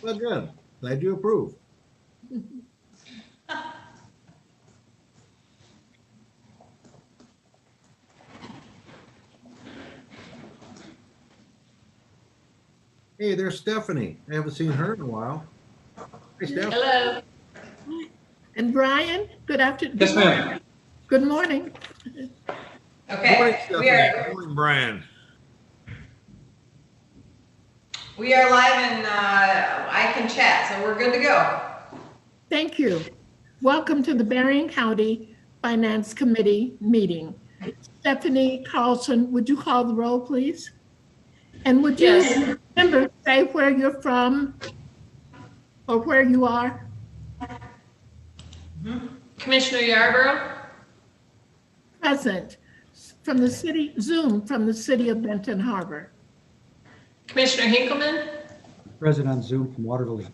Well, good. Glad you approve. Hey, there's Stephanie. I haven't seen her in a while. Hey, Steph. Hello. And Brian, good afternoon. Yes, ma'am. Good morning. Morning, Okay, Stephanie. Morning, Brian. we are live and I can chat, so we're good to go. Thank you. Welcome to the Berrien County Finance Committee meeting. Stephanie Carlson, would you call the roll, please? And would you Yes. remember, say where you're from or where you are? Commissioner Yarborough? Present from the city, Zoom from the city of Benton Harbor. Commissioner Hinkleman? Present on Zoom from Waterloo.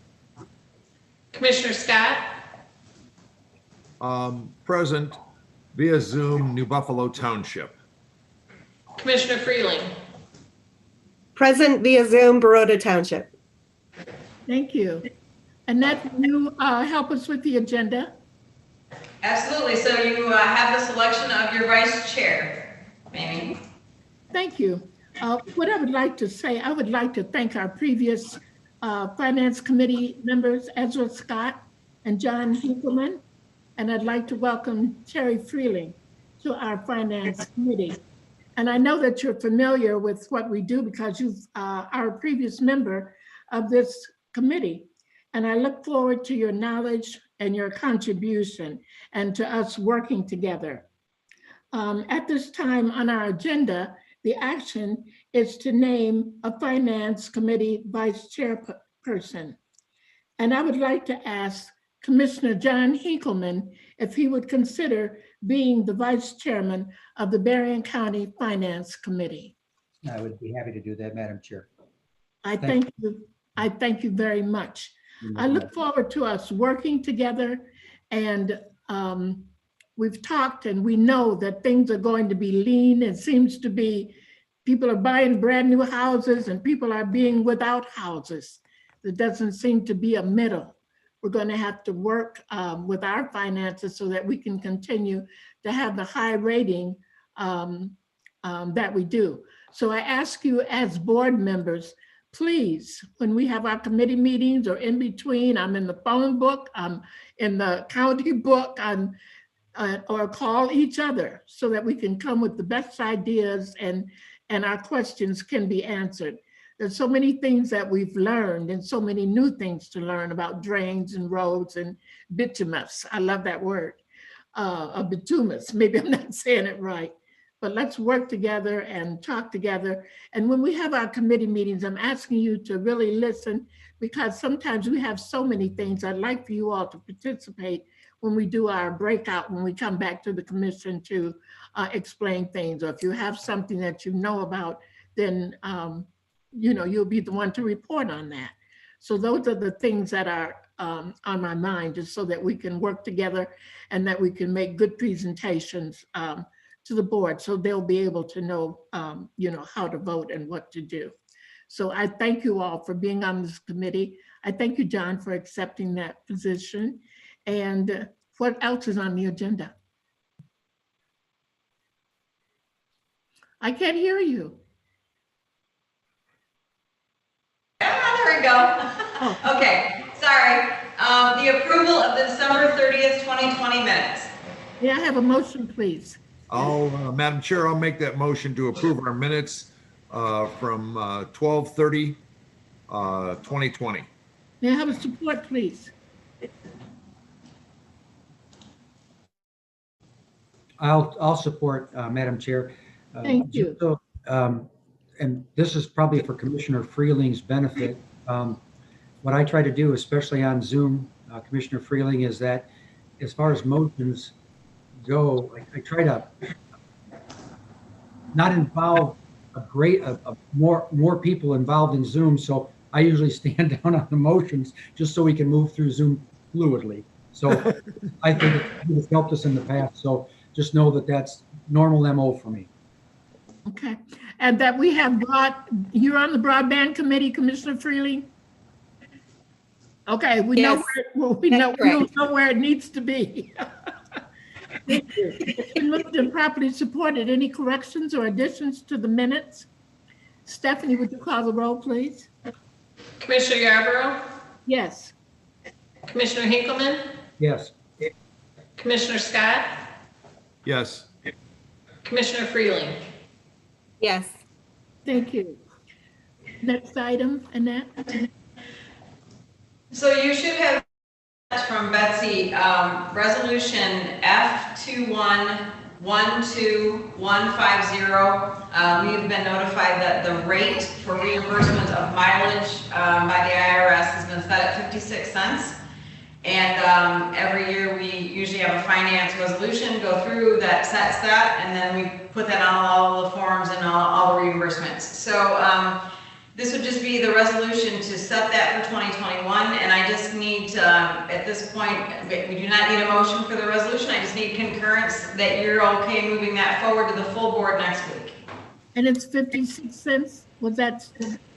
Commissioner Scott? Present via Zoom, New Buffalo Township. Commissioner Freeling? Present via Zoom, Baroda Township. Thank you. Annette, will you help us with the agenda? Absolutely, so you have the selection of your vice chair, Mamie. Thank you. What I would like to say, I would like to thank our previous Finance Committee members, Ezra Scott and John Hinkleman, and I'd like to welcome Terry Freeling to our Finance Committee. And I know that you're familiar with what we do because you are a previous member of this committee. And I look forward to your knowledge and your contribution and to us working together. At this time on our agenda, the action is to name a Finance Committee Vice Chairperson. And I would like to ask Commissioner John Hinkleman if he would consider being the Vice Chairman of the Berrien County Finance Committee. I would be happy to do that, Madam Chair. I thank you. I thank you very much. I look forward to us working together, and we've talked and we know that things are going to be lean. It seems to be people are buying brand new houses and people are being without houses. There doesn't seem to be a middle. We're going to have to work with our finances so that we can continue to have the high rating that we do. So I ask you as board members, please, when we have our committee meetings or in between, I'm in the phone book, I'm in the county book, or call each other so that we can come with the best ideas and our questions can be answered. There's so many things that we've learned and so many new things to learn about drains and roads and bitumus. I love that word, bitumus. Maybe I'm not saying it right. But let's work together and talk together. And when we have our committee meetings, I'm asking you to really listen because sometimes we have so many things. I'd like for you all to participate when we do our breakout, when we come back to the commission to explain things. Or if you have something that you know about, then you'll be the one to report on that. So those are the things that are on my mind, just so that we can work together and that we can make good presentations to the board, so they'll be able to know, how to vote and what to do. So I thank you all for being on this committee. I thank you, John, for accepting that position. And what else is on the agenda? I can't hear you. There we go. Oh. Okay, sorry. The approval of the December 30th, 2020 minutes. May I have a motion, please? Madam Chair, I'll make that motion to approve our minutes from 12/30, 2020. May I have a support, please? I'll support, Madam Chair. Thank you. So, and this is probably for Commissioner Freeling's benefit. What I try to do, especially on Zoom, Commissioner Freeling, is that as far as motions go, I try to not involve more people involved in Zoom. So I usually stand down on the motions just so we can move through Zoom fluidly. So I think it's helped us in the past. So just know that that's normal MO for me. Okay, and that we have you're on the broadband committee, Commissioner Freeling? Okay, we know Yes, we know, that's correct. we know where it needs to be. Thank you. It's been moved and properly supported. Any corrections or additions to the minutes? Stephanie, would you call the roll, please? Commissioner Yarborough, Yes. Commissioner Hinkleman, Yes. Commissioner Scott, Yes. Commissioner Freeling. Yes. Thank you. Next item, Annette. So you should have from Betsy, resolution F2112150. We've been notified that the rate for reimbursement of mileage by the IRS has been set at 56 cents. And every year we usually have a finance resolution go through that sets that, and then we put that on all the forms and all the reimbursements. So this would just be the resolution to set that for 2021, and I just need to, at this point, we do not need a motion for the resolution. I just need concurrence that you're okay moving that forward to the full board next week. And it's 56 cents? Was that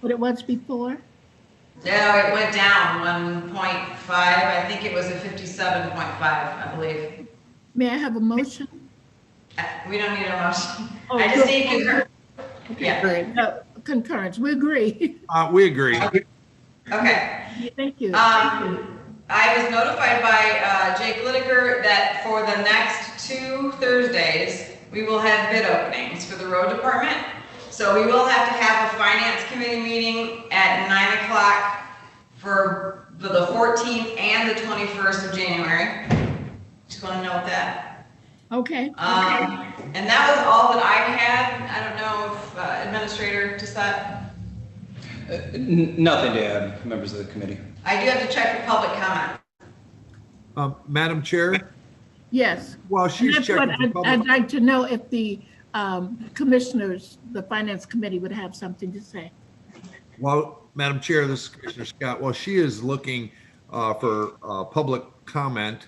what it was before? No, it went down 1.5. I think it was a 57.5, I believe. May I have a motion? We don't need a motion. Oh, I just good. need concurrence. Yeah, Current. Concurrence, we agree. We agree. okay. Thank you. I was notified by Jake Lideker that for the next 2 Thursdays, we will have bid openings for the road department. So we will have to have a finance committee meeting at 9 o'clock for the 14th and the 21st of January. Just want to note that. Okay. And that was all that I had. I don't know if Administrator Tissot. Nothing to add, members of the committee. I do have to check for public comment. Madam Chair, Yes. while And she's that's what checking for I'd public, like to know if the commissioners, the finance committee would have something to say. while, Madam Chair, this is Commissioner Scott, while she is looking for public comment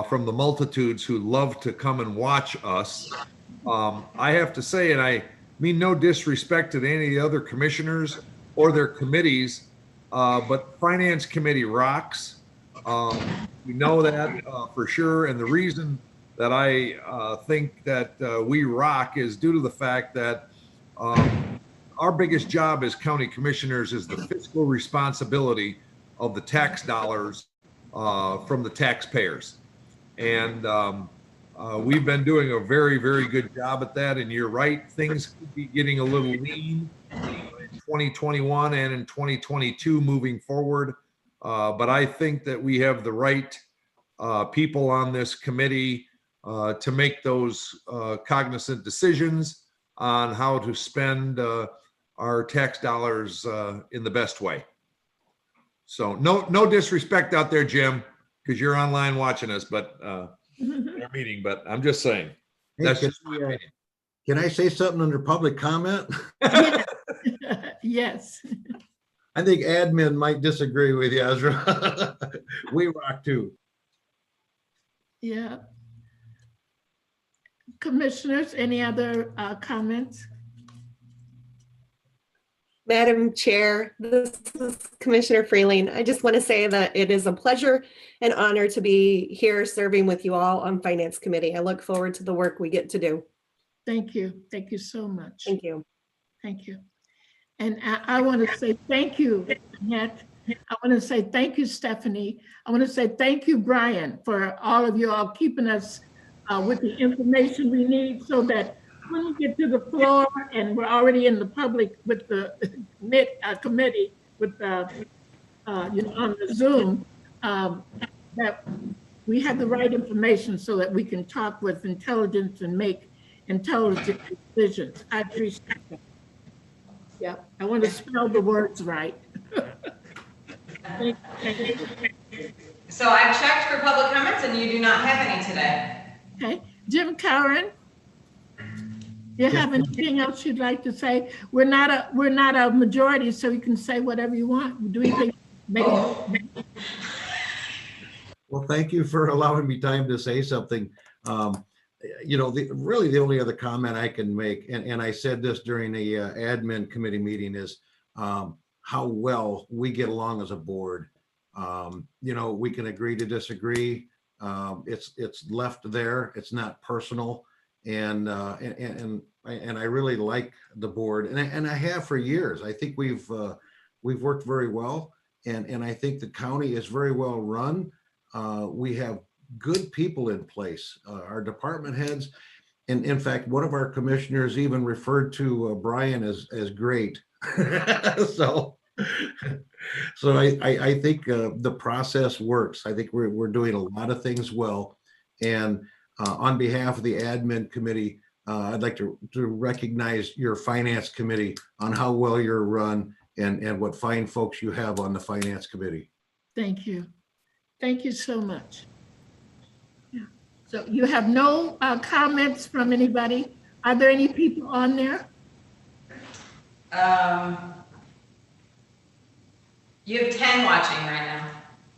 from the multitudes who love to come and watch us, I have to say, and I mean no disrespect to any of the other commissioners or their committees, but Finance Committee rocks. We know that for sure, and the reason that I think that we rock is due to the fact that our biggest job as county commissioners is the fiscal responsibility of the tax dollars from the taxpayers. And we've been doing a very, very good job at that. And you're right, things could be getting a little lean in 2021 and in 2022 moving forward. But I think that we have the right people on this committee to make those cognizant decisions on how to spend our tax dollars in the best way. So no disrespect out there, Jim, because you're online watching us, but our meeting. But I'm just saying Hey, that's can just my I, opinion. can I say something under public comment? Yes. I think admin might disagree with you, Ezra. We rock too. Yeah. Commissioners, any other comments? Madam Chair, this is Commissioner Freeling. I just want to say that it is a pleasure and honor to be here serving with you all on Finance Committee. I look forward to the work we get to do. Thank you. Thank you so much. Thank you. Thank you. And I want to say thank you, Annette. I want to say thank you, Stephanie. I want to say thank you, Brian, for all of you all keeping us with the information we need so that when we get to the floor and we're already in the public with the committee with the, on the Zoom, that we have the right information so that we can talk with intelligence and make intelligent decisions. I appreciate that. Yeah, I want to spell the words right. Thank you. So I've checked for public comments and you do not have any today. Okay, Jim Karen, do you have anything else you'd like to say? We're not a majority, so you can say whatever you want. Do you think? Well, thank you for allowing me time to say something. Really the only other comment I can make, and I said this during the admin committee meeting, is how well we get along as a board. We can agree to disagree. It's left there. It's not personal. And I really like the board, and I have for years. I think we've worked very well, and I think the county is very well run. We have good people in place. Our department heads, and in fact, one of our commissioners even referred to Brian as great. So I think the process works. I think we're doing a lot of things well, and on behalf of the admin committee, I'd like to recognize your finance committee on how well you're run and what fine folks you have on the finance committee. Thank you. Thank you so much. Yeah. So you have no comments from anybody? Are there any people on there? You have 10 watching right now.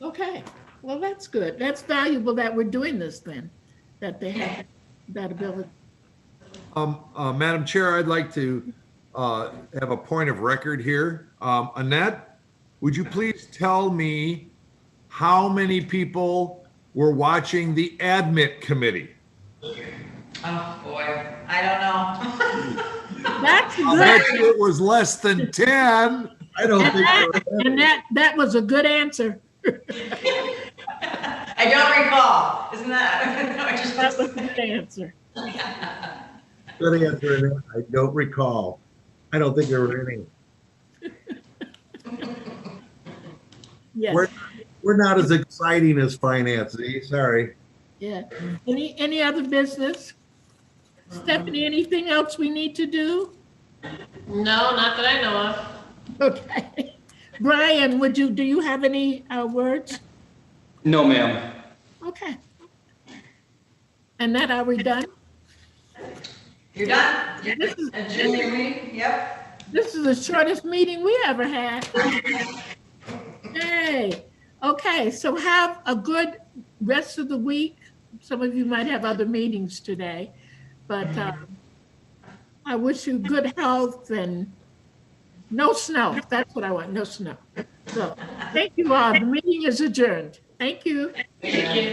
Okay, well, that's good. That's valuable that we're doing this then, that they have that ability. Madam Chair, I'd like to have a point of record here. Annette, would you please tell me how many people were watching the admin committee? Oh, boy. I don't know. That's I bet good. you it was less than 10. I don't think And that was a good answer. I don't recall. Isn't that? That was a good answer. good answer. I don't recall. I don't think there were any. Yes, We're not as exciting as finance. Sorry. yeah. Any other business? Stephanie, anything else we need to do? No, not that I know of. Okay. Brian, do you have any words? No, ma'am. Okay. And that, are we done? You're done? This is- Adjourn your meeting? Yep. This is the shortest meeting we ever had. Hey, okay, so have a good rest of the week. Some of you might have other meetings today, but I wish you good health and no snow. That's what I want, no snow. So, thank you all. The meeting is adjourned. Thank you. Thank you.